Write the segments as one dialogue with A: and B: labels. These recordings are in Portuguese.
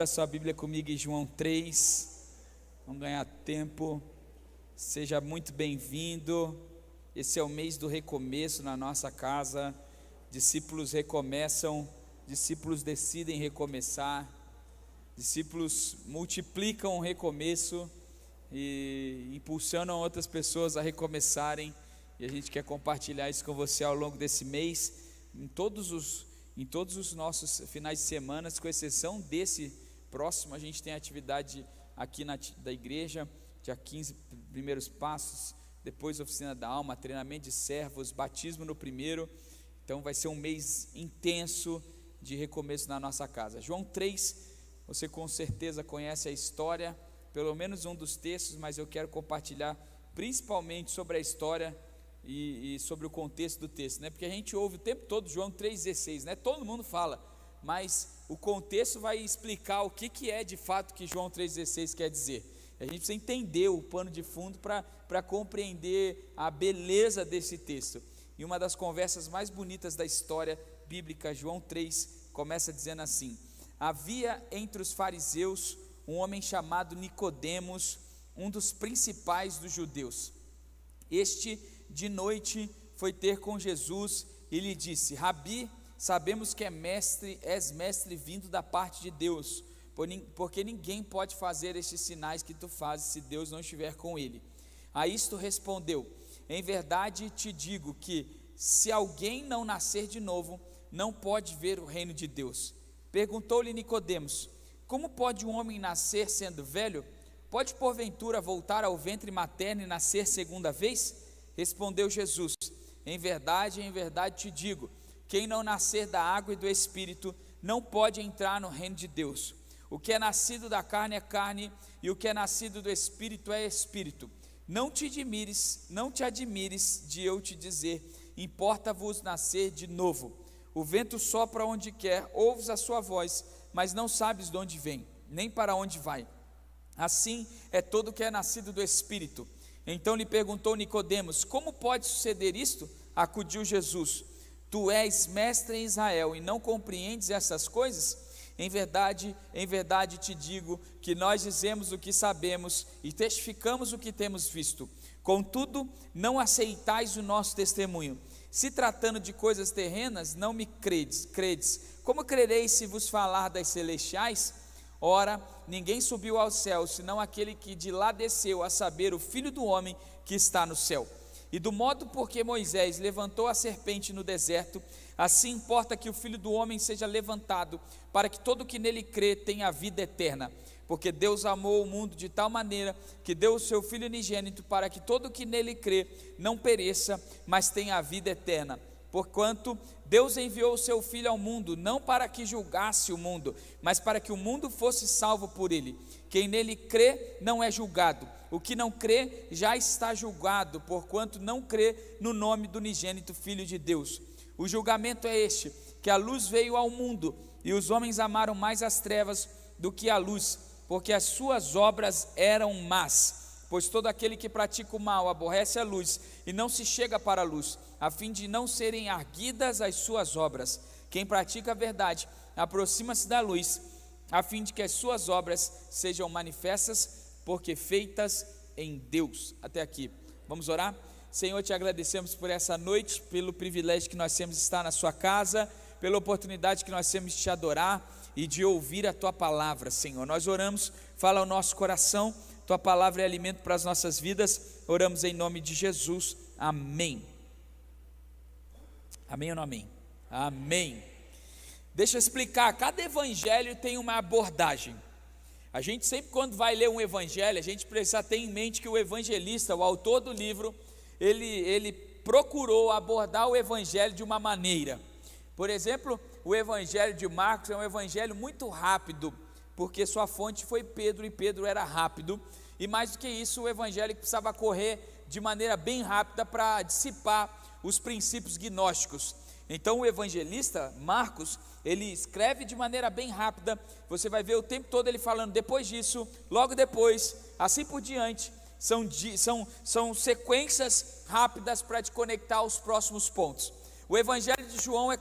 A: A sua Bíblia comigo em João 3, vamos ganhar tempo. Seja muito bem-vindo. Esse é o mês do recomeço na nossa casa. Discípulos recomeçam, discípulos decidem recomeçar, discípulos multiplicam o recomeço e impulsionam outras pessoas a recomeçarem. E a gente quer compartilhar isso com você ao longo desse mês, em todos os nossos finais de semana, com exceção desse próximo. A gente tem atividade aqui da igreja, dia 15, primeiros passos, depois oficina da alma, treinamento de servos, batismo no primeiro. Então vai ser um mês intenso de recomeço na nossa casa. João 3, você com certeza conhece a história, pelo menos um dos textos, mas eu quero compartilhar principalmente sobre a história e sobre o contexto do texto, né? Porque a gente ouve o tempo todo João 3,16, né? Todo mundo fala, mas o contexto vai explicar o que é de fato que João 3,16 quer dizer. A gente precisa entender o pano de fundo para compreender a beleza desse texto. E uma das conversas mais bonitas da história bíblica, João 3, começa dizendo assim: havia entre os fariseus um homem chamado Nicodemos, um dos principais dos judeus. Este de noite foi ter com Jesus e lhe disse: Rabi, sabemos que és mestre vindo da parte de Deus, porque ninguém pode fazer estes sinais que tu fazes se Deus não estiver com ele. A isto respondeu: em verdade te digo que se alguém não nascer de novo, não pode ver o reino de Deus. Perguntou-lhe Nicodemos: como pode um homem nascer sendo velho? Pode porventura voltar ao ventre materno e nascer segunda vez? Respondeu Jesus: em verdade te digo, quem não nascer da água e do Espírito não pode entrar no reino de Deus. O que é nascido da carne é carne, e o que é nascido do Espírito é Espírito. Não te admires de eu te dizer: importa-vos nascer de novo. O vento sopra onde quer, ouves a sua voz, mas não sabes de onde vem, nem para onde vai. Assim é todo o que é nascido do Espírito. Então lhe perguntou Nicodemos: como pode suceder isto? Acudiu Jesus: tu és mestre em Israel e não compreendes essas coisas? Em verdade te digo que nós dizemos o que sabemos e testificamos o que temos visto. Contudo, não aceitais o nosso testemunho. Se tratando de coisas terrenas, não me credes. Como crereis se vos falar das celestiais? Ora, ninguém subiu ao céu, senão aquele que de lá desceu, a saber, o Filho do homem que está no céu. E do modo porque Moisés levantou a serpente no deserto, assim importa que o Filho do homem seja levantado, para que todo que nele crê tenha a vida eterna. Porque Deus amou o mundo de tal maneira que deu o seu Filho unigênito, para que todo que nele crê não pereça, mas tenha a vida eterna. Porquanto Deus enviou o seu Filho ao mundo, não para que julgasse o mundo, mas para que o mundo fosse salvo por ele. Quem nele crê não é julgado. O que não crê já está julgado, porquanto não crê no nome do unigênito Filho de Deus. O julgamento é este, que a luz veio ao mundo, e os homens amaram mais as trevas do que a luz, porque as suas obras eram más. Pois todo aquele que pratica o mal aborrece a luz e não se chega para a luz, a fim de não serem arguidas as suas obras. Quem pratica a verdade aproxima-se da luz, a fim de que as suas obras sejam manifestas, porque feitas em Deus. Até aqui, vamos orar? Senhor, te agradecemos por essa noite, pelo privilégio que nós temos de estar na sua casa, pela oportunidade que nós temos de te adorar e de ouvir a tua palavra. Senhor, nós oramos, fala ao nosso coração. Tua palavra é alimento para as nossas vidas. Oramos em nome de Jesus, amém. Amém ou não amém? Amém. Deixa eu explicar, cada evangelho tem uma abordagem. A gente sempre, quando vai ler um evangelho, a gente precisa ter em mente que o evangelista, o autor do livro, ele procurou abordar o evangelho de uma maneira. Por exemplo, o evangelho de Marcos é um evangelho muito rápido, porque sua fonte foi Pedro, e Pedro era rápido. E mais do que isso, o evangelho precisava correr de maneira bem rápida para dissipar os princípios gnósticos. Então o evangelista Marcos, ele escreve de maneira bem rápida. Você vai ver o tempo todo ele falando depois disso, logo depois, assim por diante. São sequências rápidas para te conectar aos próximos pontos. O evangelho de João é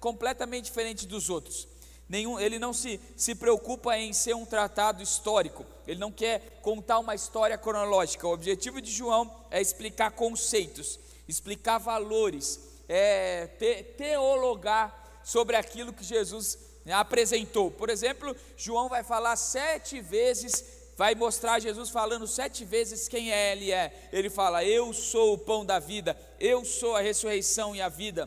A: completamente diferente dos outros. Ele não se preocupa em ser um tratado histórico, ele não quer contar uma história cronológica. O objetivo de João é explicar conceitos, explicar valores, teologar sobre aquilo que Jesus apresentou. Por exemplo, João vai falar 7 vezes, vai mostrar Jesus falando 7 vezes quem ele é. Ele fala: eu sou o pão da vida, eu sou a ressurreição e a vida,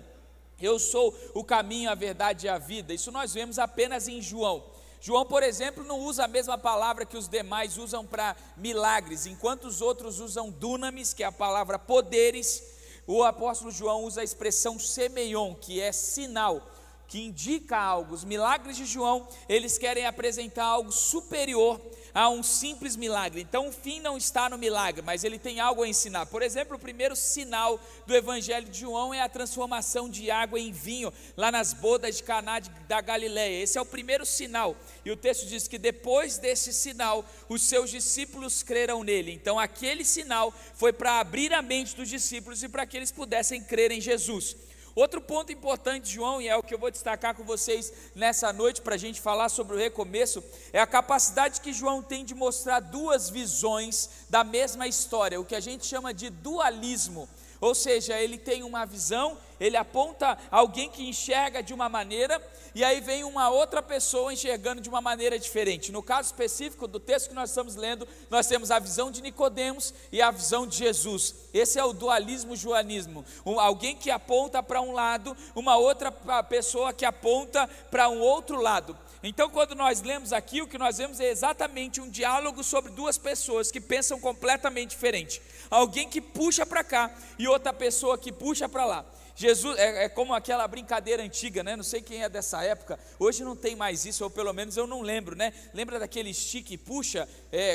A: eu sou o caminho, a verdade e a vida. Isso nós vemos apenas em João. João, por exemplo, não usa a mesma palavra que os demais usam para milagres. Enquanto os outros usam dunamis, que é a palavra poderes, o apóstolo João usa a expressão semeion, que é sinal, que indica algo. Os milagres de João, eles querem apresentar algo superior a um simples milagre. Então o fim não está no milagre, mas ele tem algo a ensinar. Por exemplo, o primeiro sinal do evangelho de João é a transformação de água em vinho, lá nas bodas de Caná da Galileia. Esse é o primeiro sinal, e o texto diz que depois desse sinal, os seus discípulos creram nele. Então aquele sinal foi para abrir a mente dos discípulos e para que eles pudessem crer em Jesus. Outro ponto importante de João, e é o que eu vou destacar com vocês nessa noite, para a gente falar sobre o recomeço, é a capacidade que João tem de mostrar 2 visões da mesma história, o que a gente chama de dualismo. Ou seja, ele tem uma visão, ele aponta alguém que enxerga de uma maneira, e aí vem uma outra pessoa enxergando de uma maneira diferente. No caso específico do texto que nós estamos lendo, nós temos a visão de Nicodemos e a visão de Jesus. Esse é o dualismo joanismo, alguém que aponta para um lado, uma outra pessoa que aponta para um outro lado. Então, quando nós lemos aqui, o que nós vemos é exatamente um diálogo sobre 2 pessoas que pensam completamente diferente. Alguém que puxa para cá e outra pessoa que puxa para lá. Jesus é como aquela brincadeira antiga, né? Não sei quem é dessa época, hoje não tem mais isso, ou pelo menos eu não lembro, né? Lembra daquele estique e puxa?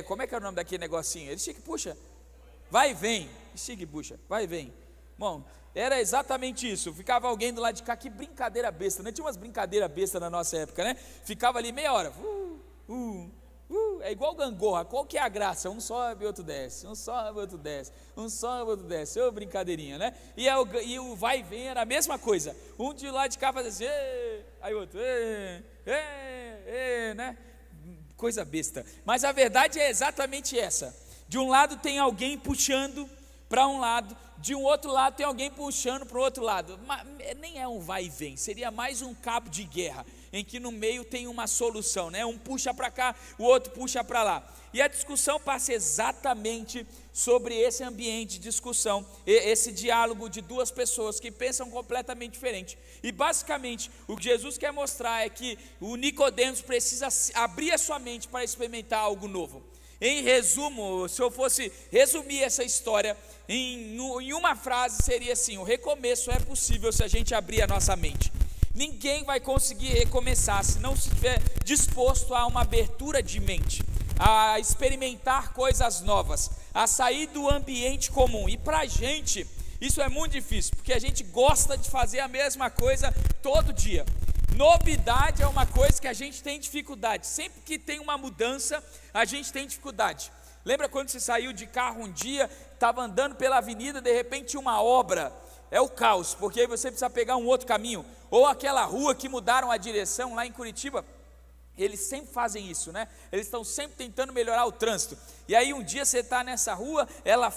A: Como é que é o nome daquele negocinho? Estique e puxa? Vai e vem, estique e puxa, vai e vem. Bom, era exatamente isso. Ficava alguém do lado de cá, que brincadeira besta, né? Tinha umas brincadeiras bestas na nossa época, né? Ficava ali meia hora, é igual gangorra. Qual que é a graça? Um sobe, outro desce, um sobe, outro desce, um sobe, outro desce. Ô, brincadeirinha, né? E o vai e vem era a mesma coisa. Um de lá de cá fazia assim, aí o outro, né? Coisa besta. Mas a verdade é exatamente essa. De um lado tem alguém puxando para um lado, de um outro lado tem alguém puxando para o outro lado. Mas nem é um vai e vem, seria mais um cabo de guerra, em que no meio tem uma solução, né? Um puxa para cá, o outro puxa para lá. E a discussão passa exatamente sobre esse ambiente de discussão, esse diálogo de 2 pessoas que pensam completamente diferente. E basicamente o que Jesus quer mostrar é que o Nicodemos precisa abrir a sua mente para experimentar algo novo. Em resumo, se eu fosse resumir essa história em uma frase, seria assim: o recomeço é possível se a gente abrir a nossa mente. Ninguém vai conseguir recomeçar se não estiver disposto a uma abertura de mente, a experimentar coisas novas, a sair do ambiente comum. E para a gente isso é muito difícil, porque a gente gosta de fazer a mesma coisa todo dia. Novidade é uma coisa que a gente tem dificuldade. Sempre que tem uma mudança, a gente tem dificuldade. Lembra quando você saiu de carro um dia, estava andando pela avenida, de repente tinha uma obra? É o caos, porque aí você precisa pegar um outro caminho. Ou aquela rua que mudaram a direção lá em Curitiba. Eles sempre fazem isso, né? Eles estão sempre tentando melhorar o trânsito. E aí um dia você está nessa rua, ela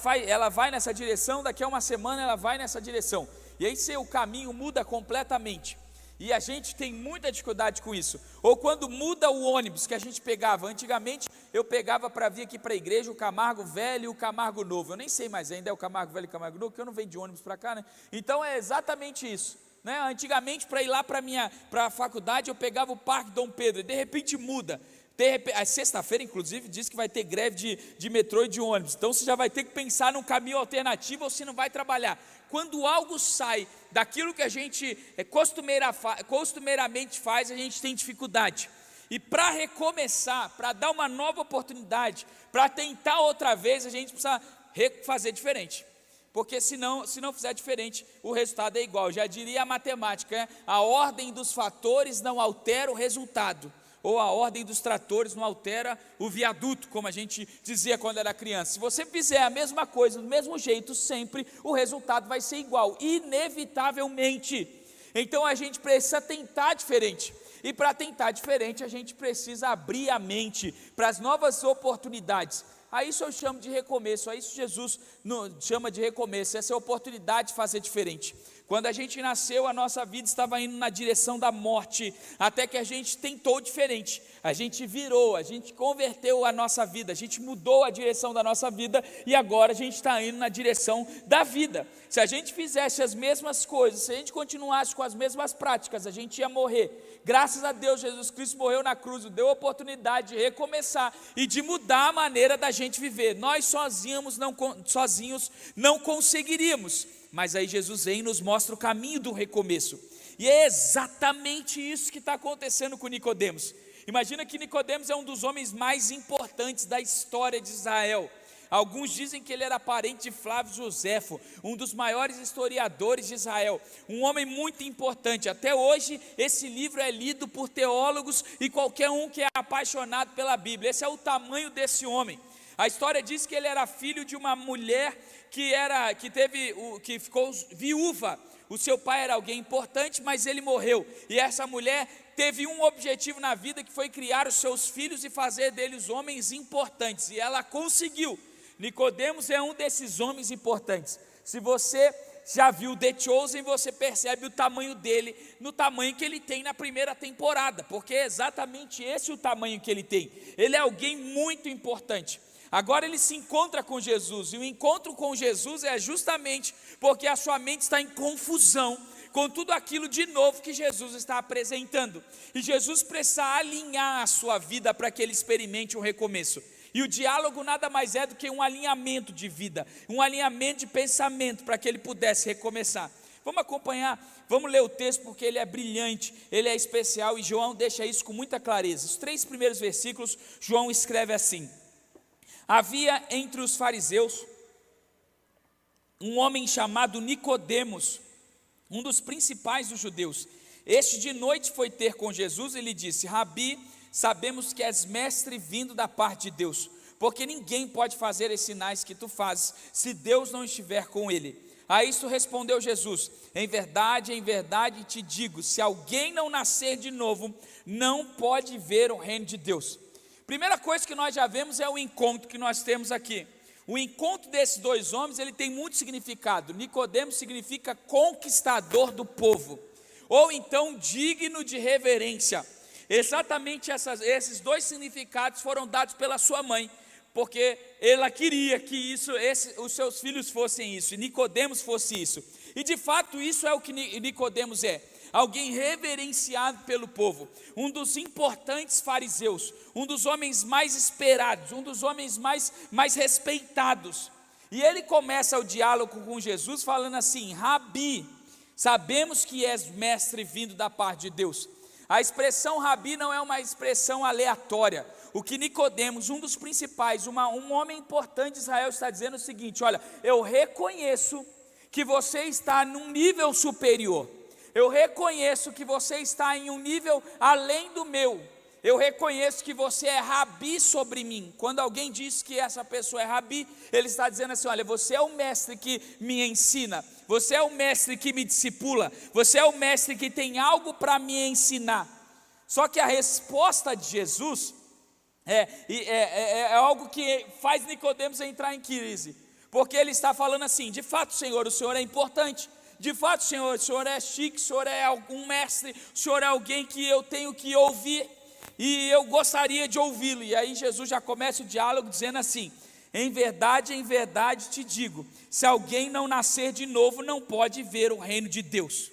A: vai nessa direção, daqui a uma semana ela vai nessa direção. E aí o caminho muda completamente. E a gente tem muita dificuldade com isso. Ou quando muda o ônibus que a gente pegava. Antigamente eu pegava para vir aqui para a igreja o Camargo Velho e o Camargo Novo. Eu nem sei mais ainda é o Camargo Velho e o Camargo Novo, porque eu não venho de ônibus para cá, né? Então é exatamente isso, né? Antigamente, para ir lá para a faculdade, eu pegava o Parque Dom Pedro. E de repente muda. A sexta-feira, inclusive, diz que vai ter greve de metrô e de ônibus. Então você já vai ter que pensar num caminho alternativo, ou se não vai trabalhar. Quando algo sai daquilo que a gente costumeiramente faz, a gente tem dificuldade. E para recomeçar, para dar uma nova oportunidade, para tentar outra vez, a gente precisa fazer diferente. Porque se não fizer diferente, o resultado é igual. Já diria a matemática, né? A ordem dos fatores não altera o resultado. Ou a ordem dos tratores não altera o viaduto, como a gente dizia quando era criança. Se você fizer a mesma coisa, do mesmo jeito, sempre, o resultado vai ser igual, inevitavelmente. Então a gente precisa tentar diferente. E para tentar diferente, a gente precisa abrir a mente para as novas oportunidades. A isso eu chamo de recomeço, a isso Jesus chama de recomeço, essa é a oportunidade de fazer diferente. Quando a gente nasceu, a nossa vida estava indo na direção da morte, até que a gente tentou diferente, a gente virou, a gente converteu a nossa vida, a gente mudou a direção da nossa vida, e agora a gente está indo na direção da vida. Se a gente fizesse as mesmas coisas, se a gente continuasse com as mesmas práticas, a gente ia morrer. Graças a Deus, Jesus Cristo morreu na cruz, deu a oportunidade de recomeçar e de mudar a maneira da gente viver. Nós sozinhos não conseguiríamos, mas aí Jesus vem e nos mostra o caminho do recomeço, e é exatamente isso que está acontecendo com Nicodemos. Imagina que Nicodemos é um dos homens mais importantes da história de Israel. Alguns dizem que ele era parente de Flávio Josefo, um dos maiores historiadores de Israel, um homem muito importante. Até hoje esse livro é lido por teólogos e qualquer um que é apaixonado pela Bíblia. Esse é o tamanho desse homem. A história diz que ele era filho de uma mulher que ficou viúva. O seu pai era alguém importante, mas ele morreu, e essa mulher teve um objetivo na vida, que foi criar os seus filhos e fazer deles homens importantes, e ela conseguiu. Nicodemos é um desses homens importantes. Se você já viu The Chosen, você percebe o tamanho dele, no tamanho que ele tem na primeira temporada, porque é exatamente esse o tamanho que ele tem. Ele é alguém muito importante. Agora ele se encontra com Jesus, e o encontro com Jesus é justamente porque a sua mente está em confusão com tudo aquilo de novo que Jesus está apresentando, e Jesus precisa alinhar a sua vida para que ele experimente um recomeço. E o diálogo nada mais é do que um alinhamento de vida, um alinhamento de pensamento, para que ele pudesse recomeçar. Vamos acompanhar, vamos ler o texto, porque ele é brilhante, ele é especial, e João deixa isso com muita clareza. Os 3 primeiros versículos, João escreve assim: havia entre os fariseus um homem chamado Nicodemos, um dos principais dos judeus. Este de noite foi ter com Jesus e lhe disse: Rabi, sabemos que és mestre vindo da parte de Deus, porque ninguém pode fazer esses sinais que tu fazes, se Deus não estiver com ele. A isto respondeu Jesus: em verdade te digo, se alguém não nascer de novo, não pode ver o reino de Deus. Primeira coisa que nós já vemos é o encontro que nós temos aqui. O encontro desses dois homens, ele tem muito significado. Nicodemos significa conquistador do povo, ou então digno de reverência. Exatamente esses dois significados foram dados pela sua mãe, porque ela queria que os seus filhos fossem isso, e Nicodemos fosse isso. E de fato isso é o que Nicodemos é. Alguém reverenciado pelo povo, um dos importantes fariseus, um dos homens mais esperados, um dos homens mais respeitados. E ele começa o diálogo com Jesus falando assim: Rabi, sabemos que és mestre vindo da parte de Deus. A expressão Rabi não é uma expressão aleatória. O que Nicodemos, um dos principais, um homem importante de Israel, está dizendo é o seguinte: olha, eu reconheço que você está num nível superior. Eu reconheço que você está em um nível além do meu. Eu reconheço que você é rabi sobre mim. Quando alguém diz que essa pessoa é rabi, ele está dizendo assim: olha, você é o mestre que me ensina, você é o mestre que me discipula, você é o mestre que tem algo para me ensinar. Só que a resposta de Jesus é algo que faz Nicodemos entrar em crise, porque ele está falando assim: de fato, Senhor, o Senhor é importante. De fato, Senhor, o Senhor é chique, o Senhor é algum mestre, o Senhor é alguém que eu tenho que ouvir, e eu gostaria de ouvi-lo. E aí Jesus já começa o diálogo dizendo assim: em verdade te digo, se alguém não nascer de novo, não pode ver o reino de Deus.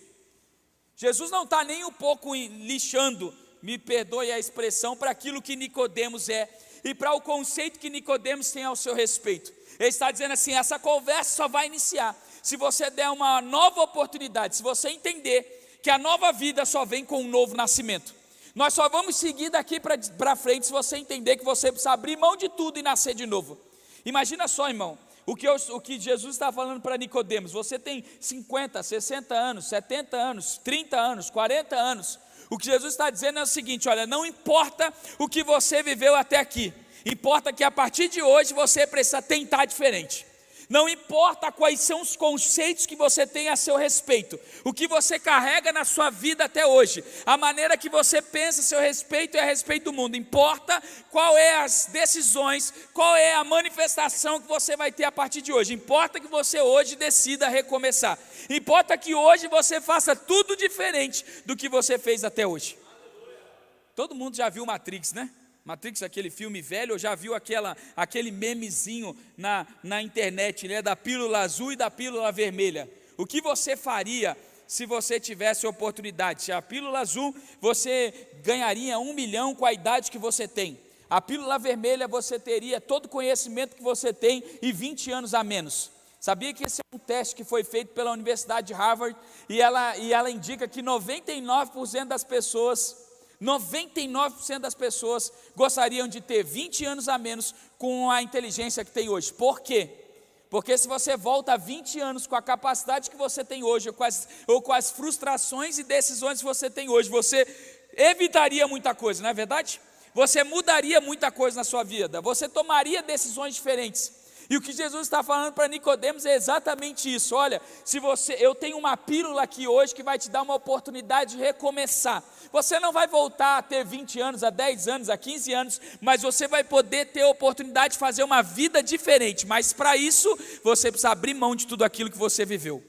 A: Jesus não está nem um pouco lixando, me perdoe a expressão, para aquilo que Nicodemos é, e para o conceito que Nicodemos tem ao seu respeito. Ele está dizendo assim: essa conversa só vai iniciar se você der uma nova oportunidade, se você entender que a nova vida só vem com um novo nascimento. Nós só vamos seguir daqui para frente se você entender que você precisa abrir mão de tudo e nascer de novo. Imagina só, irmão, o que Jesus está falando para Nicodemos. Você tem 50, 60 anos, 70 anos, 30 anos, 40 anos. O que Jesus está dizendo é o seguinte: olha, não importa o que você viveu até aqui, importa que a partir de hoje você precisa tentar diferente. Não importa quais são os conceitos que você tem a seu respeito, o que você carrega na sua vida até hoje, a maneira que você pensa a seu respeito e a respeito do mundo, importa qual é as decisões, qual é a manifestação que você vai ter a partir de hoje, importa que você hoje decida recomeçar, importa que hoje você faça tudo diferente do que você fez até hoje. Todo mundo já viu Matrix, né? Matrix, aquele filme velho, ou já viu aquele memezinho na internet, né, da pílula azul e da pílula vermelha? O que você faria se você tivesse oportunidade? Se a pílula azul, você ganharia 1 milhão com a idade que você tem. A pílula vermelha, você teria todo o conhecimento que você tem e 20 anos a menos. Sabia que esse é um teste que foi feito pela Universidade de Harvard, e ela indica que 99% das pessoas gostariam de ter 20 anos a menos com a inteligência que tem hoje. Por quê? Porque se você volta 20 anos com a capacidade que você tem hoje, ou com as frustrações e decisões que você tem hoje, você evitaria muita coisa, não é verdade? Você mudaria muita coisa na sua vida, você tomaria decisões diferentes. E o que Jesus está falando para Nicodemos é exatamente isso. Olha, eu tenho uma pílula aqui hoje que vai te dar uma oportunidade de recomeçar. Você não vai voltar a ter 20 anos, a 10 anos, a 15 anos, mas você vai poder ter a oportunidade de fazer uma vida diferente. Mas para isso, você precisa abrir mão de tudo aquilo que você viveu.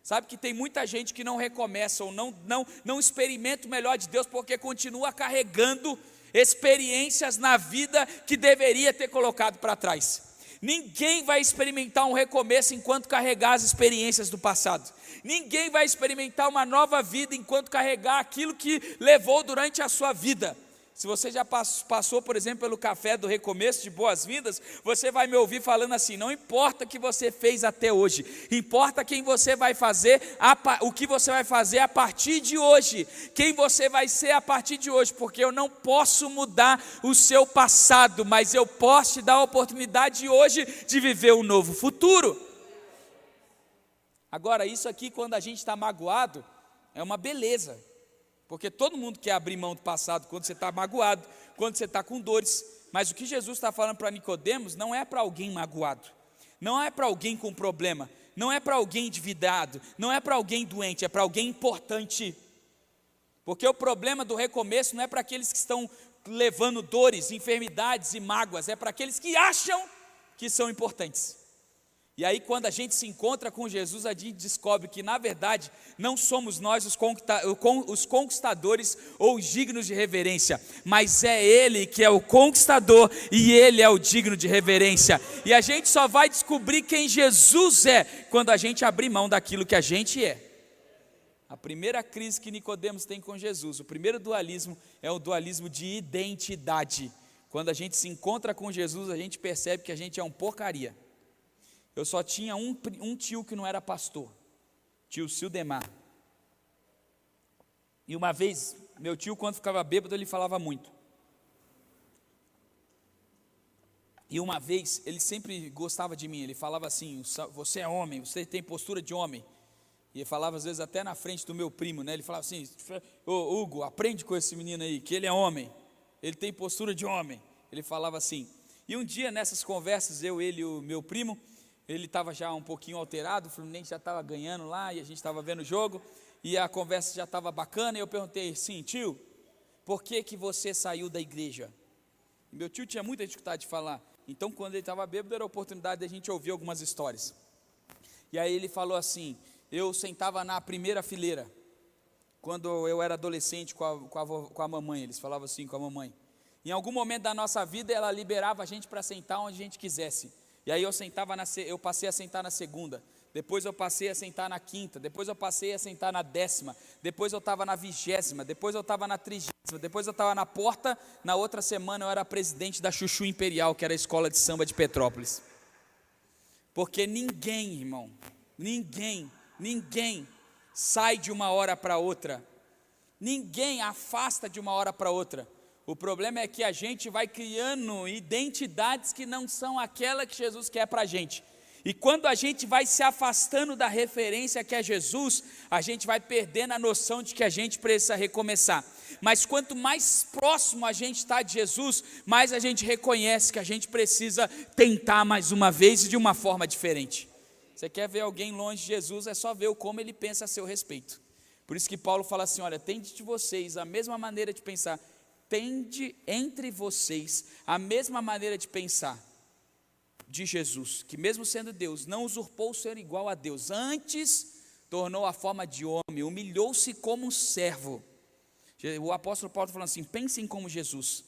A: Sabe que tem muita gente que não recomeça ou não experimenta o melhor de Deus porque continua carregando experiências na vida que deveria ter colocado para trás. Ninguém vai experimentar um recomeço enquanto carregar as experiências do passado. Ninguém vai experimentar uma nova vida enquanto carregar aquilo que levou durante a sua vida. Se você já passou, por exemplo, pelo café do recomeço de boas-vindas, você vai me ouvir falando assim: não importa o que você fez até hoje, importa quem você vai fazer, o que você vai fazer a partir de hoje, quem você vai ser a partir de hoje, porque eu não posso mudar o seu passado, mas eu posso te dar a oportunidade hoje de viver um novo futuro. Agora, isso aqui, quando a gente está magoado, é uma beleza. Porque todo mundo quer abrir mão do passado quando você está magoado, quando você está com dores. Mas o que Jesus está falando para Nicodemos não é para alguém magoado, não é para alguém com problema, não é para alguém endividado, não é para alguém doente, é para alguém importante. Porque o problema do recomeço não é para aqueles que estão levando dores, enfermidades e mágoas, é para aqueles que acham que são importantes. E aí, quando a gente se encontra com Jesus, a gente descobre que, na verdade, não somos nós os conquistadores ou os dignos de reverência, mas é Ele que é o conquistador e Ele é o digno de reverência. E a gente só vai descobrir quem Jesus é quando a gente abrir mão daquilo que a gente é. A primeira crise que Nicodemos tem com Jesus, o primeiro dualismo é o dualismo de identidade. Quando a gente se encontra com Jesus, a gente percebe que a gente é um porcaria. Eu só tinha um tio que não era pastor, tio Sildemar. E uma vez, meu tio, quando ficava bêbado, ele falava muito. E uma vez, ele sempre gostava de mim, ele falava assim: você é homem, você tem postura de homem. E ele falava às vezes até na frente do meu primo, né? Ele falava assim: ô Hugo, aprende com esse menino aí, que ele é homem, ele tem postura de homem. Ele falava assim. E um dia, nessas conversas, ele e o meu primo, ele estava já um pouquinho alterado, o Fluminense já estava ganhando lá, e a gente estava vendo o jogo, e a conversa já estava bacana, e eu perguntei assim: tio, por que você saiu da igreja? E meu tio tinha muita dificuldade de falar, então quando ele estava bêbado, era a oportunidade de a gente ouvir algumas histórias. E aí ele falou assim: eu sentava na primeira fileira, quando eu era adolescente com a mamãe, eles falavam assim com a mamãe. Em algum momento da nossa vida, ela liberava a gente para sentar onde a gente quisesse. E aí eu passei a sentar na segunda, depois eu passei a sentar na quinta, depois eu passei a sentar na 10ª, depois eu estava na 20ª, depois eu estava na 30ª, depois eu estava na porta. Na outra semana eu era presidente da Chuchu Imperial, que era a escola de samba de Petrópolis. Porque ninguém, irmão, ninguém sai de uma hora para outra, ninguém afasta de uma hora para outra. O problema é que a gente vai criando identidades que não são aquela que Jesus quer para a gente. E quando a gente vai se afastando da referência que é Jesus, a gente vai perdendo a noção de que a gente precisa recomeçar. Mas quanto mais próximo a gente está de Jesus, mais a gente reconhece que a gente precisa tentar mais uma vez e de uma forma diferente. Você quer ver alguém longe de Jesus, é só ver como ele pensa a seu respeito. Por isso que Paulo fala assim, olha, tende de vocês a mesma maneira de pensar, tende entre vocês a mesma maneira de pensar de Jesus, que mesmo sendo Deus, não usurpou o ser igual a Deus, antes tornou a forma de homem, humilhou-se como um servo. O apóstolo Paulo está falando assim, pensem como Jesus,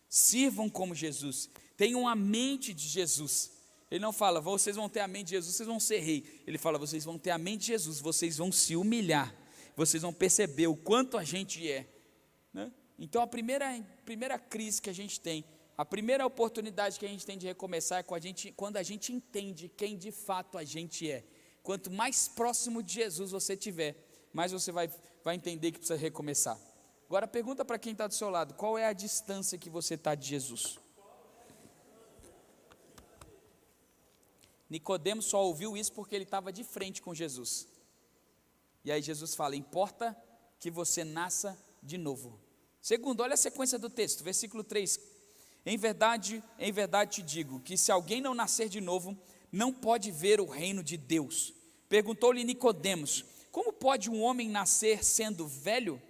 A: sirvam como Jesus, tenham a mente de Jesus. Ele não fala, vocês vão ter a mente de Jesus, vocês vão ser rei. Ele fala, vocês vão ter a mente de Jesus, vocês vão se humilhar, vocês vão perceber o quanto a gente é, né? Então a primeira crise que a gente tem, a primeira oportunidade que a gente tem de recomeçar é quando a gente entende quem de fato a gente é. Quanto mais próximo de Jesus você estiver, mais você vai entender que precisa recomeçar. Agora pergunta para quem está do seu lado, qual é a distância que você está de Jesus? Nicodemo só ouviu isso porque ele estava de frente com Jesus. E aí Jesus fala, importa que você nasça de novo. Segundo, olha a sequência do texto, versículo 3. Em verdade te digo, que se alguém não nascer de novo, não pode ver o reino de Deus. Perguntou-lhe Nicodemos, como pode um homem nascer sendo velho?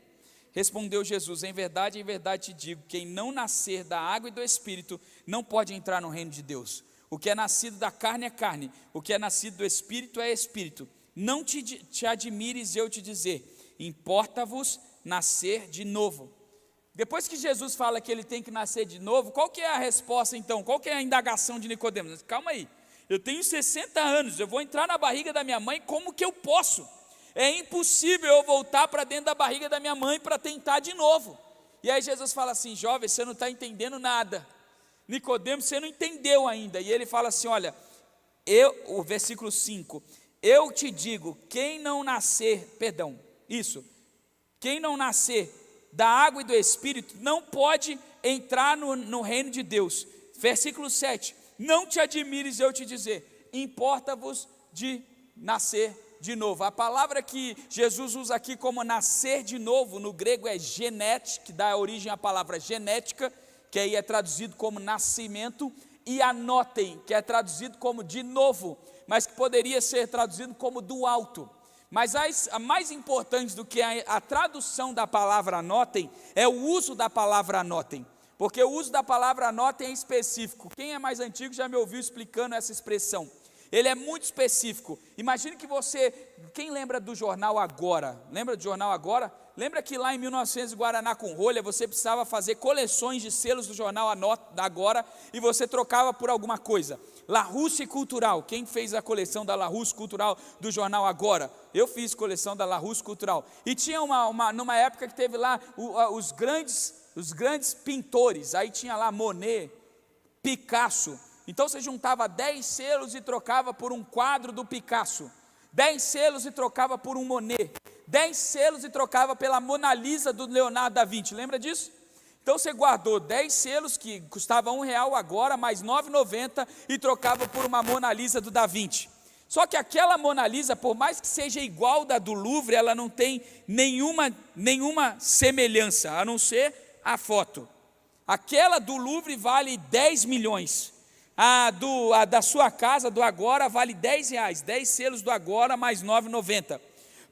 A: Respondeu Jesus, em verdade te digo, quem não nascer da água e do Espírito, não pode entrar no reino de Deus. O que é nascido da carne é carne, o que é nascido do Espírito é Espírito. Não te admires eu te dizer, importa-vos nascer de novo. Depois que Jesus fala que ele tem que nascer de novo, qual que é a resposta então? Qual que é a indagação de Nicodemos? Calma aí, eu tenho 60 anos, eu vou entrar na barriga da minha mãe, como que eu posso? É impossível eu voltar para dentro da barriga da minha mãe para tentar de novo. E aí Jesus fala assim, jovem, você não está entendendo nada. Nicodemos, você não entendeu ainda. E ele fala assim, olha, o versículo 5, eu te digo, quem não nascer da água e do Espírito, não pode entrar no reino de Deus. Versículo 7, não te admires eu te dizer, importa-vos de nascer de novo. A palavra que Jesus usa aqui como nascer de novo, no grego é genet, que dá origem à palavra genética, que aí é traduzido como nascimento, e anotem, que é traduzido como de novo, mas que poderia ser traduzido como do alto. Mas a mais importante do que a tradução da palavra anotem, é o uso da palavra anotem, porque o uso da palavra anotem é específico. Quem é mais antigo já me ouviu explicando essa expressão. Ele é muito específico. Imagine que quem lembra do jornal Agora? Lembra do jornal Agora? Lembra que lá em 1900, Guaraná com rolha, você precisava fazer coleções de selos do jornal Agora e você trocava por alguma coisa. Larousse Cultural, quem fez a coleção da Larousse Cultural do jornal Agora? Eu fiz coleção da Larousse Cultural. E tinha numa época que teve lá os grandes pintores, aí tinha lá Monet, Picasso. Então você juntava 10 selos e trocava por um quadro do Picasso, 10 selos e trocava por um Monet, 10 selos e trocava pela Mona Lisa do Leonardo da Vinci, lembra disso? Então você guardou 10 selos que custavam R$1 agora, mais R$ 9,90 e trocava por uma Mona Lisa do Da Vinci. Só que aquela Mona Lisa, por mais que seja igual da do Louvre, ela não tem nenhuma semelhança, a não ser a foto. Aquela do Louvre vale 10 milhões. A da sua casa, do Agora, vale R$10, 10 selos do Agora mais R$ 9,90.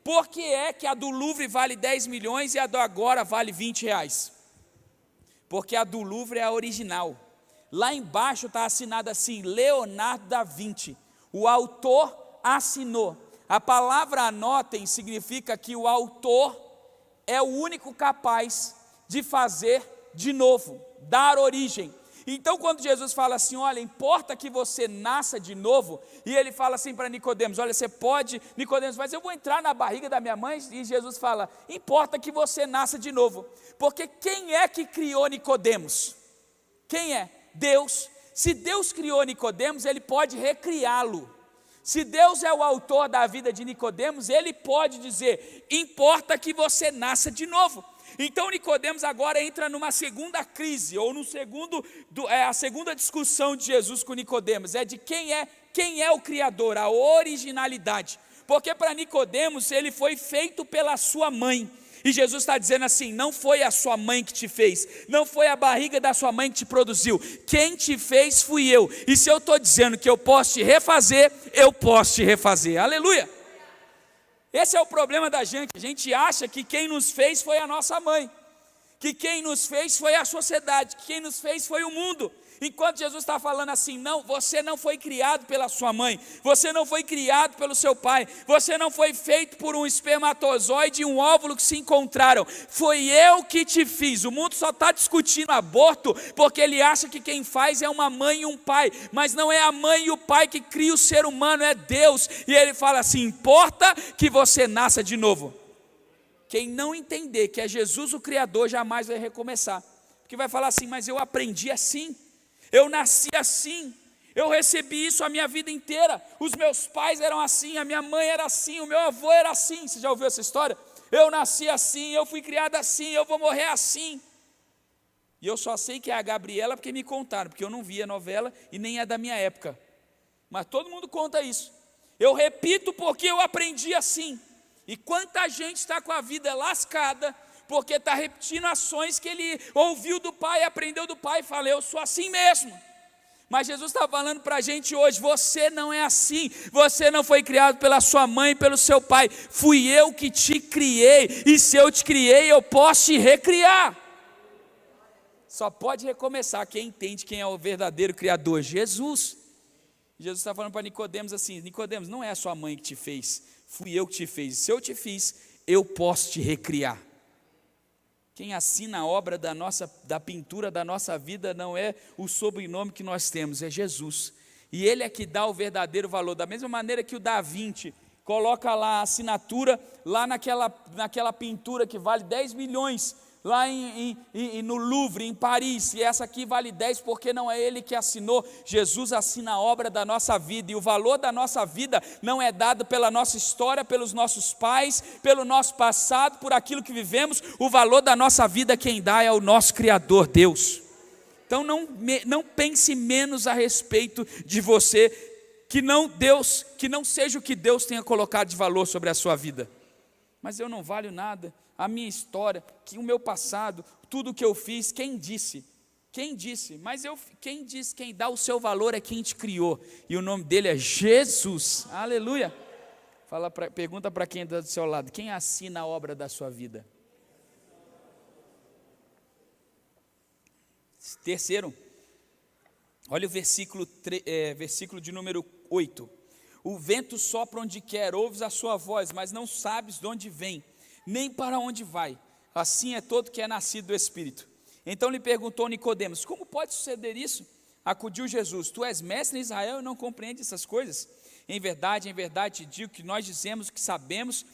A: Por que é que a do Louvre vale 10 milhões e a do Agora vale R$20? Porque a do Louvre é a original. Lá embaixo está assinado assim, Leonardo da Vinci. O autor assinou. A palavra anotem significa que o autor é o único capaz de fazer de novo, dar origem. Então quando Jesus fala assim, olha, importa que você nasça de novo, e ele fala assim para Nicodemos, olha, você pode, Nicodemos, mas eu vou entrar na barriga da minha mãe, e Jesus fala, importa que você nasça de novo, porque quem é que criou Nicodemos? Quem é? Deus. Se Deus criou Nicodemos, ele pode recriá-lo. Se Deus é o autor da vida de Nicodemos, ele pode dizer, importa que você nasça de novo. Então Nicodemos agora entra numa segunda crise, ou a segunda discussão de Jesus com Nicodemos, é de quem é o Criador, a originalidade. Porque para Nicodemos ele foi feito pela sua mãe. E Jesus está dizendo assim: não foi a sua mãe que te fez, não foi a barriga da sua mãe que te produziu, quem te fez fui eu. E se eu estou dizendo que eu posso te refazer, eu posso te refazer. Aleluia! Esse é o problema da gente. A gente acha que quem nos fez foi a nossa mãe, que quem nos fez foi a sociedade, que quem nos fez foi o mundo. Enquanto Jesus está falando assim: não, você não foi criado pela sua mãe, você não foi criado pelo seu pai, você não foi feito por um espermatozoide e um óvulo que se encontraram, foi eu que te fiz. O mundo só está discutindo aborto porque ele acha que quem faz é uma mãe e um pai, mas não é a mãe e o pai que cria o ser humano, é Deus. E ele fala assim: importa que você nasça de novo. Quem não entender que é Jesus o Criador jamais vai recomeçar, porque vai falar assim: mas eu aprendi assim, eu nasci assim, eu recebi isso a minha vida inteira, os meus pais eram assim, a minha mãe era assim, o meu avô era assim. Você já ouviu essa história? Eu nasci assim, eu fui criado assim, eu vou morrer assim. E eu só sei que é a Gabriela porque me contaram, porque eu não via novela e nem é da minha época, mas todo mundo conta isso. Eu repito porque eu aprendi assim. E quanta gente está com a vida lascada porque está repetindo ações que ele ouviu do pai, aprendeu do pai e fala: eu sou assim mesmo. Mas Jesus está falando para a gente hoje: você não é assim, você não foi criado pela sua mãe, pelo seu pai, fui eu que te criei, e se eu te criei, eu posso te recriar. Só pode recomeçar quem entende quem é o verdadeiro Criador, Jesus. Jesus está falando para Nicodemos assim: Nicodemos, não é a sua mãe que te fez, fui eu que te fiz, e se eu te fiz, eu posso te recriar. Quem assina a obra da pintura da nossa vida não é o sobrenome que nós temos, é Jesus. E Ele é que dá o verdadeiro valor. Da mesma maneira que o Da Vinci coloca lá a assinatura, lá naquela pintura que vale 10 milhões, lá no Louvre, em Paris, e essa aqui vale 10 porque não é ele que assinou. Jesus assina a obra da nossa vida, e o valor da nossa vida não é dado pela nossa história, pelos nossos pais, pelo nosso passado, por aquilo que vivemos. O valor da nossa vida quem dá é o nosso Criador, Deus. Então não pense menos a respeito de você, que não seja o que Deus tenha colocado de valor sobre a sua vida. Mas eu não valho nada, a minha história, que o meu passado, tudo que eu fiz, quem disse? Quem disse? Quem diz, quem dá o seu valor é quem te criou, e o nome dele é Jesus. Aleluia. Pergunta para quem está do seu lado: quem assina a obra da sua vida? Terceiro, olha o versículo de número 8. O vento sopra onde quer, ouves a sua voz, mas não sabes de onde vem, nem para onde vai. Assim é todo que é nascido do Espírito. Então lhe perguntou Nicodemos: como pode suceder isso? Acudiu Jesus: tu és mestre em Israel e não compreende essas coisas? Em verdade te digo que nós dizemos o que sabemos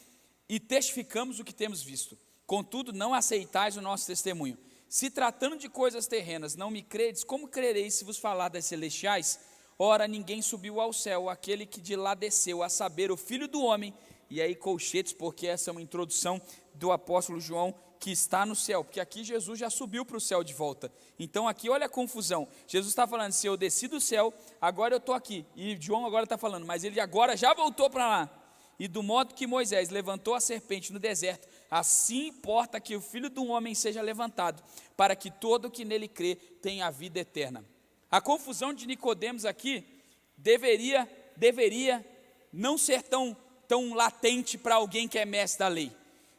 A: e testificamos o que temos visto. Contudo, não aceitais o nosso testemunho. Se tratando de coisas terrenas não me credes, como crereis se vos falar das celestiais? Ora, ninguém subiu ao céu, aquele que de lá desceu, a saber, o Filho do Homem. E aí colchetes, porque essa é uma introdução do apóstolo João, que está no céu, porque aqui Jesus já subiu para o céu de volta. Então aqui olha a confusão, Jesus está falando: se eu desci do céu, agora eu estou aqui, e João agora está falando, mas ele agora já voltou para lá. E do modo que Moisés levantou a serpente no deserto, assim importa que o Filho do Homem seja levantado, para que todo que nele crê tenha a vida eterna. A confusão de Nicodemos aqui deveria não ser tão latente para alguém que é mestre da lei,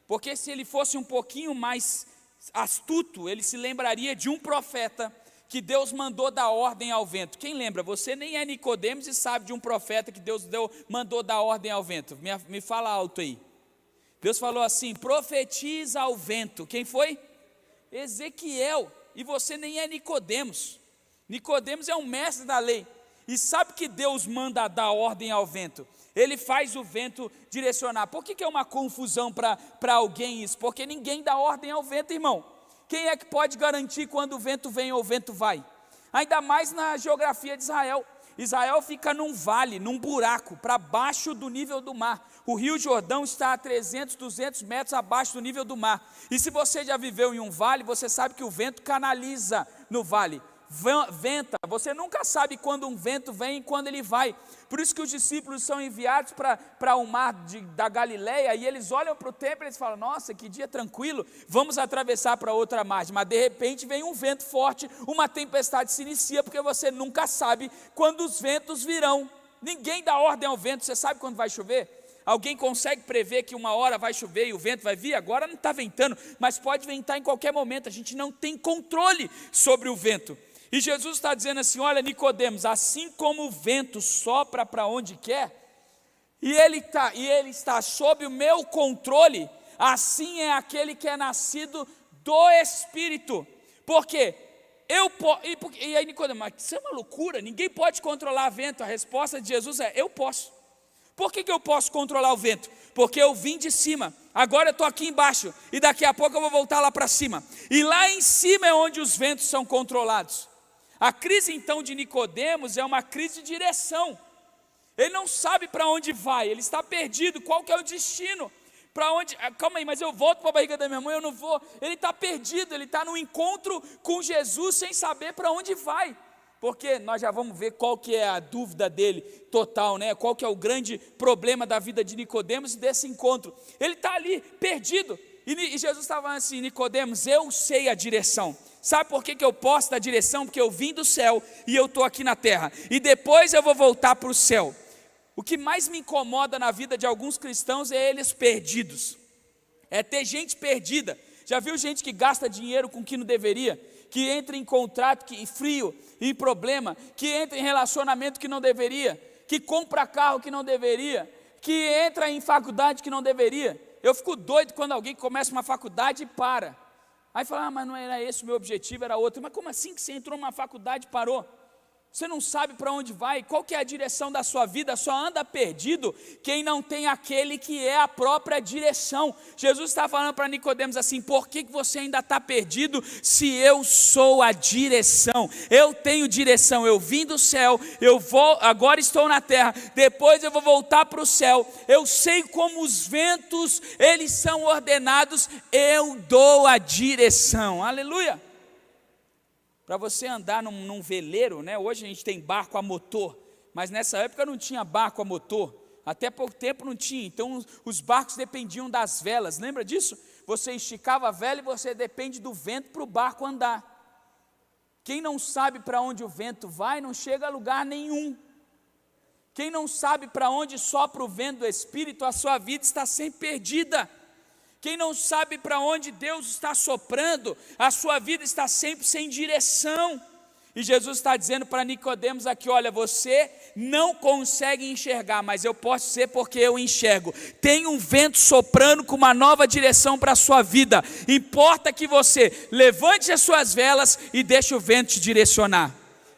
A: porque se ele fosse um pouquinho mais astuto, ele se lembraria de um profeta que Deus mandou dar ordem ao vento. Quem lembra? Você nem é Nicodemos e sabe de um profeta que Deus mandou dar ordem ao vento. Me fala alto aí. Deus falou assim: profetiza ao vento. Quem foi? Ezequiel. E você nem é Nicodemos. Nicodemos é um mestre da lei, e sabe que Deus manda dar ordem ao vento. Ele faz o vento direcionar. Por que é uma confusão para alguém isso? Porque ninguém dá ordem ao vento, irmão. Quem é que pode garantir quando o vento vem ou o vento vai? Ainda mais na geografia de Israel. Israel fica num vale, num buraco, para baixo do nível do mar. O Rio Jordão está a 300, 200 metros abaixo do nível do mar. E se você já viveu em um vale, você sabe que o vento canaliza no vale. Venta, você nunca sabe quando um vento vem e quando ele vai. Por isso que os discípulos são enviados para o mar da Galileia, e eles olham para o templo e eles falam: nossa, que dia tranquilo, vamos atravessar para outra margem. Mas de repente vem um vento forte, uma tempestade se inicia, porque você nunca sabe quando os ventos virão. Ninguém dá ordem ao vento. Você sabe quando vai chover? Alguém consegue prever que uma hora vai chover e o vento vai vir? Agora não está ventando, mas pode ventar em qualquer momento. A gente não tem controle sobre o vento. E Jesus está dizendo assim: olha, Nicodemos, assim como o vento sopra para onde quer, e ele está sob o meu controle, assim é aquele que é nascido do Espírito. Porque e aí Nicodemos, mas isso é uma loucura, ninguém pode controlar o vento. A resposta de Jesus é: eu posso. Por que eu posso controlar o vento? Porque eu vim de cima, agora eu estou aqui embaixo, e daqui a pouco eu vou voltar lá para cima. E lá em cima é onde os ventos são controlados. A crise então de Nicodemos é uma crise de direção. Ele não sabe para onde vai, ele está perdido. Qual que é o destino? Para onde? Calma aí, mas eu volto para a barriga da minha mãe, eu não vou. Ele está perdido, ele está no encontro com Jesus sem saber para onde vai. Porque nós já vamos ver qual que é a dúvida dele total, né? Qual que é o grande problema da vida de Nicodemos e desse encontro. Ele está ali perdido. E Jesus estava falando assim: Nicodemos, eu sei a direção. Sabe por que eu posso dar direção? Porque eu vim do céu e eu estou aqui na terra. E depois eu vou voltar para o céu. O que mais me incomoda na vida de alguns cristãos é eles perdidos. É ter gente perdida. Já viu gente que gasta dinheiro com o que não deveria? Que entra em contrato frio, em problema, que entra em relacionamento que não deveria, que compra carro que não deveria, que entra em faculdade que não deveria. Eu fico doido quando alguém começa uma faculdade e para. Aí fala: mas não era esse o meu objetivo, era outro. Mas como assim que você entrou numa faculdade e parou? Você não sabe para onde vai, qual que é a direção da sua vida? Só anda perdido quem não tem aquele que é a própria direção. Jesus está falando para Nicodemos assim: por que você ainda está perdido se eu sou a direção? Eu tenho direção, eu vim do céu, agora estou na terra, depois eu vou voltar para o céu. Eu sei como os ventos, eles são ordenados, eu dou a direção. Aleluia! Para você andar num veleiro, né? Hoje a gente tem barco a motor, mas nessa época não tinha barco a motor, até pouco tempo não tinha. Então os barcos dependiam das velas, lembra disso? Você esticava a vela e você depende do vento para o barco andar. Quem não sabe para onde o vento vai, não chega a lugar nenhum. Quem não sabe para onde sopra o vento do Espírito, a sua vida está sempre perdida. Quem não sabe para onde Deus está soprando, a sua vida está sempre sem direção. E Jesus está dizendo para Nicodemos aqui: olha, você não consegue enxergar, mas eu posso ser, porque eu enxergo. Tem um vento soprando com uma nova direção para a sua vida. Importa que você levante as suas velas e deixe o vento te direcionar.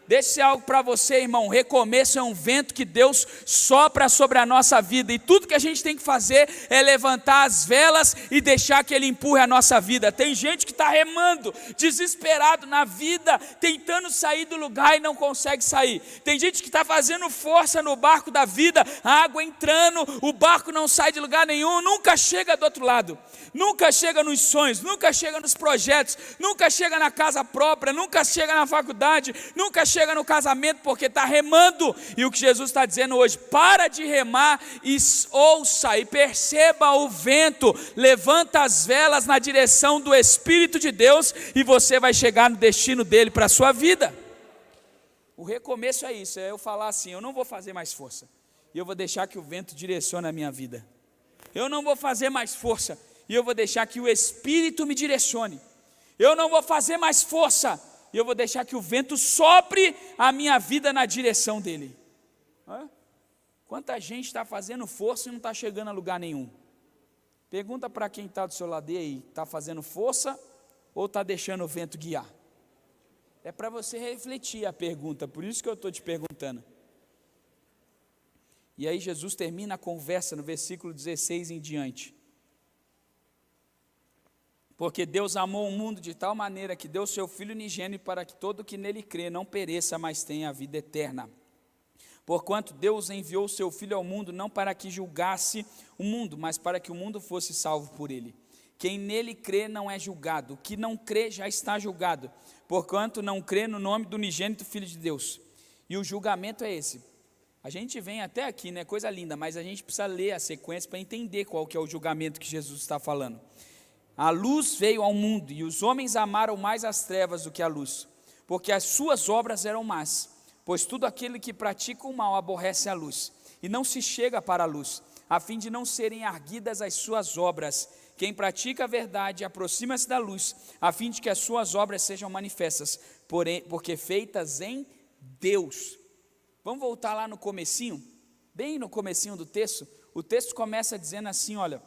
A: Deixe algo para você, irmão. Recomeço é um vento que Deus sopra sobre a nossa vida, e tudo que a gente tem que fazer é levantar as velas e deixar que Ele empurre a nossa vida. Tem gente que está remando, desesperado na vida, tentando sair do lugar e não consegue sair. Tem gente que está fazendo força no barco da vida, a água entrando, o barco não sai de lugar nenhum, nunca chega do outro lado, nunca chega nos sonhos, nunca chega nos projetos, nunca chega na casa própria, nunca chega na faculdade, nunca chega no casamento, porque está remando. E o que Jesus está dizendo hoje: para de remar e ouça e perceba o vento, levanta as velas na direção do Espírito de Deus, e você vai chegar no destino dele para a sua vida. O recomeço é isso, é eu falar assim: eu não vou fazer mais força, e eu vou deixar que o vento direcione a minha vida. Eu não vou fazer mais força, e eu vou deixar que o Espírito me direcione. Eu não vou fazer mais força, e eu vou deixar que o vento sopre a minha vida na direção dele. Quanta gente está fazendo força e não está chegando a lugar nenhum? Pergunta para quem está do seu lado aí: está fazendo força ou está deixando o vento guiar? É para você refletir a pergunta, por isso que eu estou te perguntando. E aí Jesus termina a conversa no versículo 16 em diante. Porque Deus amou o mundo de tal maneira que deu seu Filho unigênito, para que todo que nele crê não pereça, mas tenha a vida eterna. Porquanto Deus enviou o seu Filho ao mundo, não para que julgasse o mundo, mas para que o mundo fosse salvo por ele. Quem nele crê não é julgado, o que não crê já está julgado, porquanto não crê no nome do unigênito Filho de Deus. E o julgamento é esse. A gente vem até aqui, né, coisa linda, mas a gente precisa ler a sequência para entender qual que é o julgamento que Jesus está falando. A luz veio ao mundo, e os homens amaram mais as trevas do que a luz, porque as suas obras eram más. Pois tudo aquele que pratica o mal aborrece a luz, e não se chega para a luz, a fim de não serem arguidas as suas obras. Quem pratica a verdade aproxima-se da luz, a fim de que as suas obras sejam manifestas, porque feitas em Deus. Vamos voltar lá no comecinho, bem no comecinho do texto. O texto começa dizendo assim, olha,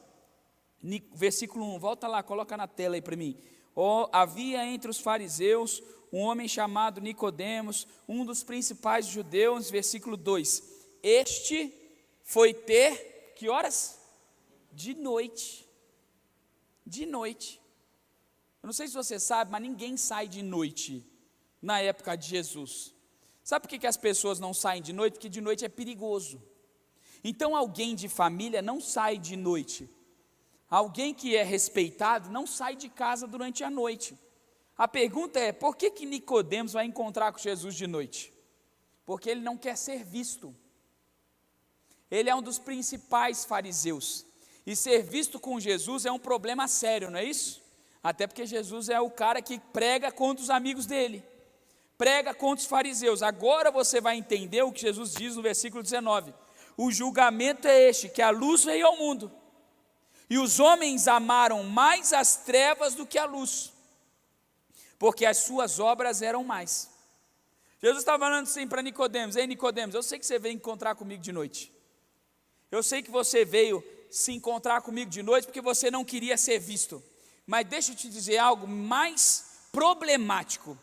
A: versículo 1, volta lá, coloca na tela aí para mim. Havia entre os fariseus um homem chamado Nicodemos, um dos principais judeus, versículo 2, este foi ter, que horas? De noite, eu não sei se você sabe, mas ninguém sai de noite, na época de Jesus. Sabe por que as pessoas não saem de noite? Porque de noite é perigoso. Então alguém de família não sai de noite, alguém que é respeitado não sai de casa durante a noite. A pergunta é, por que Nicodemos vai encontrar com Jesus de noite? Porque ele não quer ser visto. Ele é um dos principais fariseus, e ser visto com Jesus é um problema sério, não é isso? Até porque Jesus é o cara que prega contra os amigos dele, prega contra os fariseus. Agora você vai entender o que Jesus diz no versículo 19, o julgamento é este, que a luz veio ao mundo, e os homens amaram mais as trevas do que a luz, porque as suas obras eram mais. Jesus estava falando assim para Nicodemos, ei Nicodemos, eu sei que você veio encontrar comigo de noite, eu sei que você veio se encontrar comigo de noite porque você não queria ser visto, mas deixa eu te dizer algo mais problemático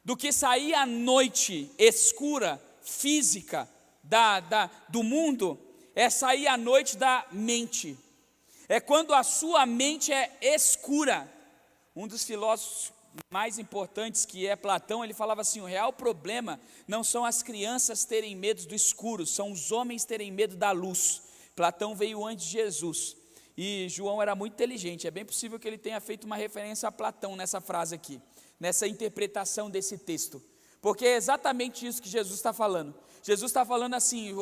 A: do que sair à noite escura, física, do mundo, é sair à noite da mente, é quando a sua mente é escura. Um dos filósofos mais importantes, que é Platão, ele falava assim, o real problema não são as crianças terem medo do escuro, são os homens terem medo da luz. Platão veio antes de Jesus, e João era muito inteligente, é bem possível que ele tenha feito uma referência a Platão nessa frase aqui, nessa interpretação desse texto, porque é exatamente isso que Jesus está falando. Jesus está falando assim,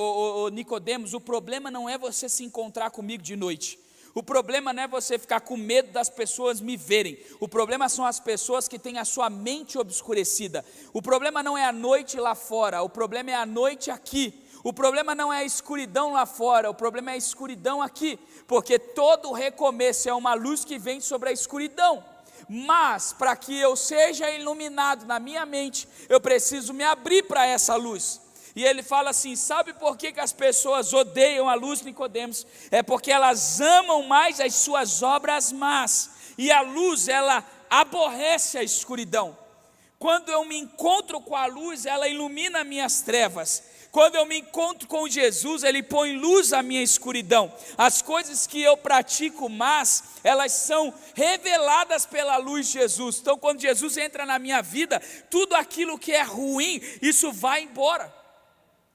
A: Nicodemos, o problema não é você se encontrar comigo de noite, o problema não é você ficar com medo das pessoas me verem, o problema são as pessoas que têm a sua mente obscurecida. O problema não é a noite lá fora, o problema é a noite aqui. O problema não é a escuridão lá fora, o problema é a escuridão aqui, porque todo recomeço é uma luz que vem sobre a escuridão. Mas para que eu seja iluminado na minha mente, eu preciso me abrir para essa luz. E ele fala assim, sabe por que as pessoas odeiam a luz, Nicodemos? É porque elas amam mais as suas obras más, e a luz, ela aborrece a escuridão. Quando eu me encontro com a luz, ela ilumina minhas trevas. Quando eu me encontro com Jesus, Ele põe luz à minha escuridão. As coisas que eu pratico más, elas são reveladas pela luz de Jesus. Então quando Jesus entra na minha vida, tudo aquilo que é ruim, isso vai embora.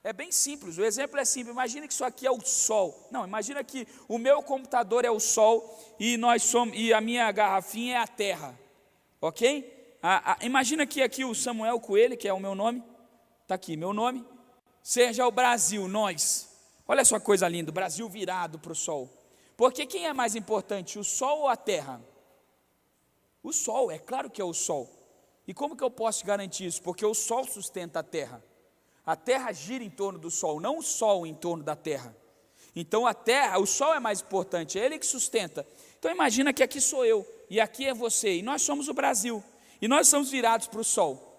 A: É bem simples, o exemplo é simples. Imagina que isso aqui é o sol. Não, imagina que o meu computador é o sol e a minha garrafinha é a terra, ok? Imagina que aqui o Samuel Coelho, que é o meu nome, está aqui, meu nome, seja o Brasil, nós. Olha só que coisa linda, o Brasil virado para o sol. Porque quem é mais importante, o sol ou a terra? O sol, é claro que é o sol. E como que eu posso garantir isso? Porque o sol sustenta a terra. A terra gira em torno do sol, não o sol em torno da terra. Então a terra, o sol é mais importante, é ele que sustenta. Então imagina que aqui sou eu, e aqui é você, e nós somos o Brasil, e nós estamos virados para o sol.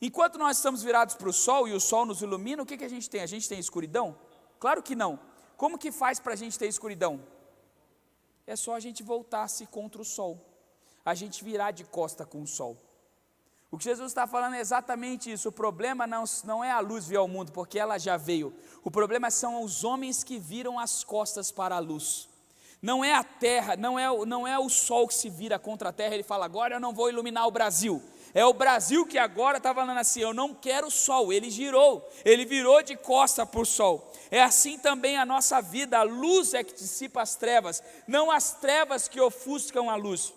A: Enquanto nós estamos virados para o sol, e o sol nos ilumina, o que a gente tem? A gente tem escuridão? Claro que não. Como que faz para a gente ter escuridão? É só a gente voltar-se contra o sol, a gente virar de costa com o sol. O que Jesus está falando é exatamente isso. O problema não é a luz vir ao mundo, porque ela já veio. O problema são os homens que viram as costas para a luz. Não é a terra, não é o sol que se vira contra a terra, ele fala, agora eu não vou iluminar o Brasil. É o Brasil que agora está falando assim: eu não quero sol. Ele virou de costa para o sol. É assim também a nossa vida. A luz é que dissipa as trevas, não as trevas que ofuscam a luz.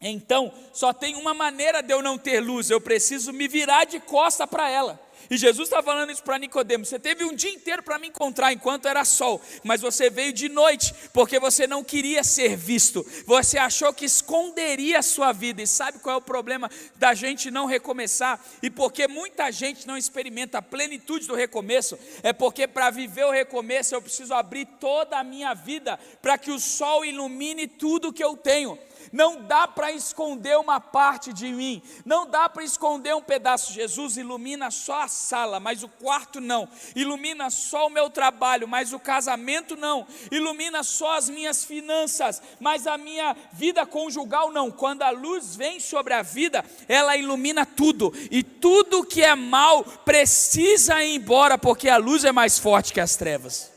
A: Então, só tem uma maneira de eu não ter luz: eu preciso me virar de costa para ela. E Jesus está falando isso para Nicodemo: você teve um dia inteiro para me encontrar enquanto era sol, mas você veio de noite, porque você não queria ser visto, você achou que esconderia a sua vida. E sabe qual é o problema da gente não recomeçar? E porque muita gente não experimenta a plenitude do recomeço, é porque para viver o recomeço eu preciso abrir toda a minha vida, para que o sol ilumine tudo que eu tenho. Não dá para esconder uma parte de mim, não dá para esconder um pedaço. Jesus ilumina só a sala, mas o quarto não. Ilumina só o meu trabalho, mas o casamento não. Ilumina só as minhas finanças, mas a minha vida conjugal não. Quando a luz vem sobre a vida, ela ilumina tudo, e tudo que é mal precisa ir embora, porque a luz é mais forte que as trevas.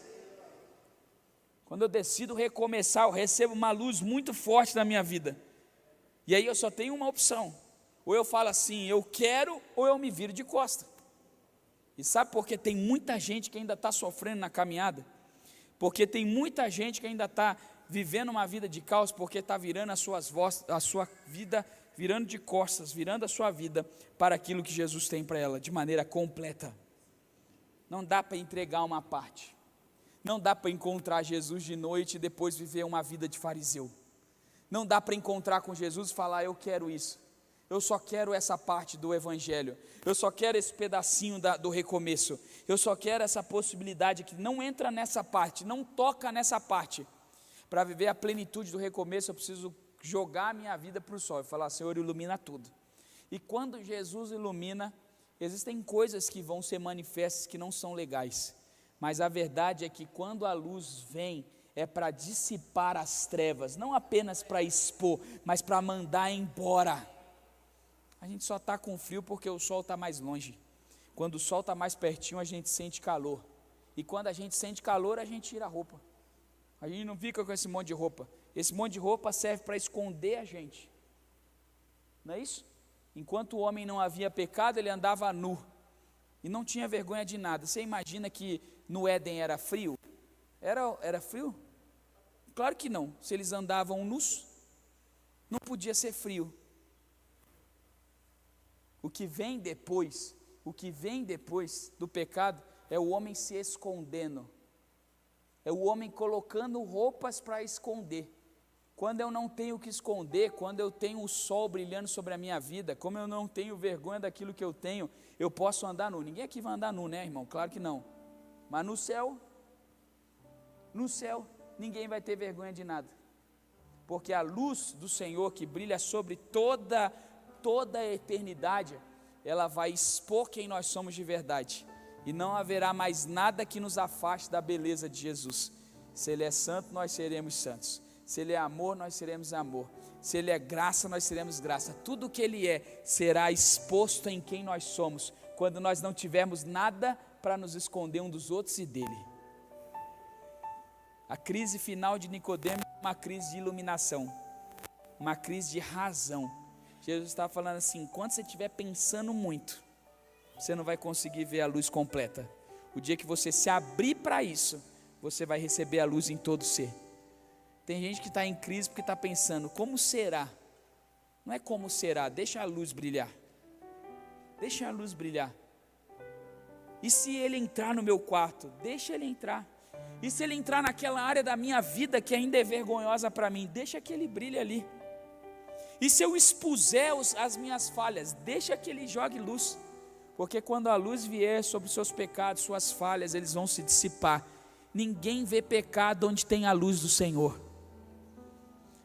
A: Quando eu decido recomeçar, eu recebo uma luz muito forte na minha vida. E aí eu só tenho uma opção: ou eu falo assim, eu quero, ou eu me viro de costa. E sabe por que tem muita gente que ainda está sofrendo na caminhada? Porque tem muita gente que ainda está vivendo uma vida de caos, porque está virando a sua vida, virando de costas, virando a sua vida para aquilo que Jesus tem para ela, de maneira completa. Não dá para entregar uma parte. Não dá para encontrar Jesus de noite e depois viver uma vida de fariseu. Não dá para encontrar com Jesus e falar: eu quero isso, eu só quero essa parte do evangelho, eu só quero esse pedacinho do recomeço, eu só quero essa possibilidade que não entra nessa parte, não toca nessa parte. Para viver a plenitude do recomeço, eu preciso jogar a minha vida para o sol e falar: Senhor, ilumina tudo. E quando Jesus ilumina, existem coisas que vão ser manifestas que não são legais. Mas a verdade é que quando a luz vem, é para dissipar as trevas, não apenas para expor, mas para mandar embora. A gente só está com frio porque o sol está mais longe. Quando o sol está mais pertinho, a gente sente calor. E quando a gente sente calor, a gente tira a roupa. A gente não fica com esse monte de roupa. Esse monte de roupa serve para esconder a gente. Não é isso? Enquanto o homem não havia pecado, ele andava nu. E não tinha vergonha de nada. Você imagina que no Éden era frio? Era frio? Claro que não. Se eles andavam nus, não podia ser frio. O que vem depois do pecado é o homem se escondendo. É o homem colocando roupas para esconder. Quando eu não tenho o que esconder, quando eu tenho o sol brilhando sobre a minha vida, como eu não tenho vergonha daquilo que eu tenho, eu posso andar nu. Ninguém aqui vai andar nu, né, irmão? Claro que não. Mas no céu, ninguém vai ter vergonha de nada. Porque a luz do Senhor que brilha sobre toda a eternidade, ela vai expor quem nós somos de verdade. E não haverá mais nada que nos afaste da beleza de Jesus. Se Ele é santo, nós seremos santos. Se Ele é amor, nós seremos amor. Se Ele é graça, nós seremos graça. Tudo que Ele é, será exposto em quem nós somos, quando nós não tivermos nada para nos esconder um dos outros e dele. A crise final de Nicodemo é uma crise de iluminação, uma crise de razão. Jesus está falando assim: enquanto você estiver pensando muito, você não vai conseguir ver a luz completa. O dia que você se abrir para isso, você vai receber a luz em todo o ser. Tem gente que está em crise porque está pensando: como será? Não é como será, deixa a luz brilhar. Deixa a luz brilhar. E se ele entrar no meu quarto? Deixa ele entrar. E se ele entrar naquela área da minha vida que ainda é vergonhosa para mim? Deixa que ele brilhe ali. E se eu expuser as minhas falhas? Deixa que ele jogue luz. Porque quando a luz vier sobre os seus pecados, suas falhas, eles vão se dissipar. Ninguém vê pecado onde tem a luz do Senhor.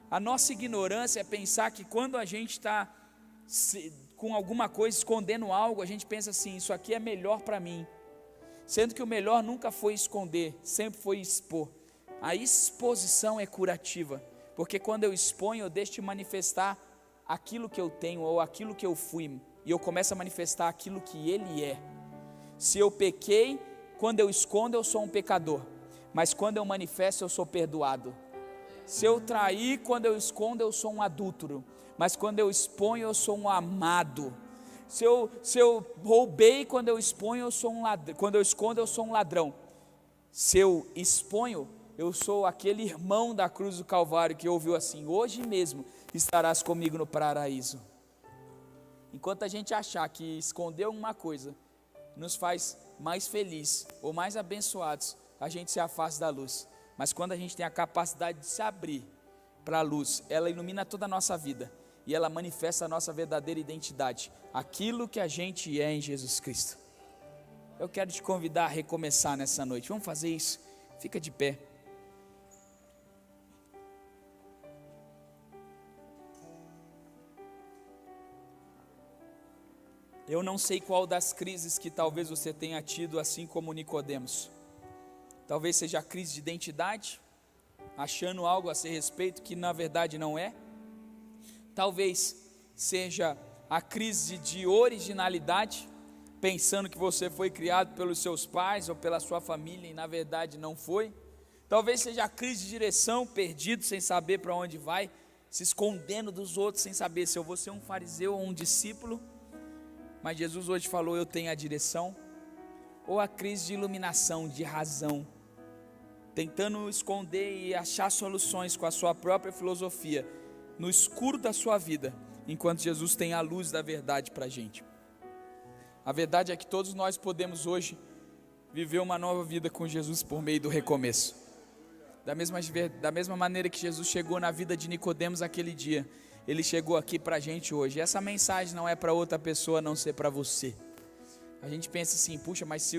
A: A nossa ignorância é pensar que quando a gente está com alguma coisa, escondendo algo, a gente pensa assim: isso aqui é melhor para mim. Sendo que o melhor nunca foi esconder, sempre foi expor. A exposição é curativa, porque quando eu exponho, eu deixo de manifestar aquilo que eu tenho ou aquilo que eu fui, e eu começo a manifestar aquilo que Ele é. Se eu pequei, quando eu escondo, eu sou um pecador, mas quando eu manifesto, eu sou perdoado. Se eu traí, quando eu escondo, eu sou um adúltero, mas quando eu exponho, eu sou um amado. Se eu roubei, quando eu exponho, eu sou um ladrão. Quando eu escondo, eu sou um ladrão. Se eu exponho, eu sou aquele irmão da cruz do Calvário que ouviu assim: hoje mesmo estarás comigo no paraíso. Enquanto a gente achar que esconder alguma coisa nos faz mais felizes ou mais abençoados, a gente se afasta da luz. Mas quando a gente tem a capacidade de se abrir para a luz, ela ilumina toda a nossa vida e ela manifesta a nossa verdadeira identidade, aquilo que a gente é em Jesus Cristo. Eu quero te convidar a recomeçar nessa noite. Vamos fazer isso? Fica de pé. Eu não sei qual das crises que talvez você tenha tido, assim como Nicodemos. Talvez seja a crise de identidade, achando algo a seu respeito que na verdade não é. Talvez seja a crise de originalidade, pensando que você foi criado pelos seus pais ou pela sua família e na verdade não foi. Talvez seja a crise de direção, perdido sem saber para onde vai, se escondendo dos outros sem saber se eu vou ser um fariseu ou um discípulo. Mas Jesus hoje falou: eu tenho a direção. Ou a crise de iluminação, de razão, tentando esconder e achar soluções com a sua própria filosofia no escuro da sua vida, enquanto Jesus tem a luz da verdade para a gente. A verdade é que todos nós podemos hoje viver uma nova vida com Jesus por meio do recomeço. Da mesma maneira que Jesus chegou na vida de Nicodemos aquele dia, Ele chegou aqui para a gente hoje. Essa mensagem não é para outra pessoa a não ser para você. A gente pensa assim: puxa, mas se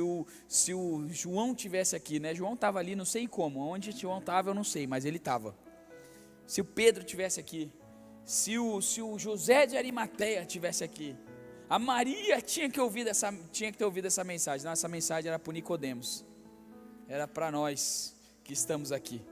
A: o João tivesse aqui, né? João estava ali, não sei como, onde João estava eu não sei, mas ele estava. Se o Pedro tivesse aqui, se o José de Arimateia tivesse aqui, a Maria tinha que ter ouvido essa mensagem. Não, essa mensagem era para Nicodemos, era para nós que estamos aqui.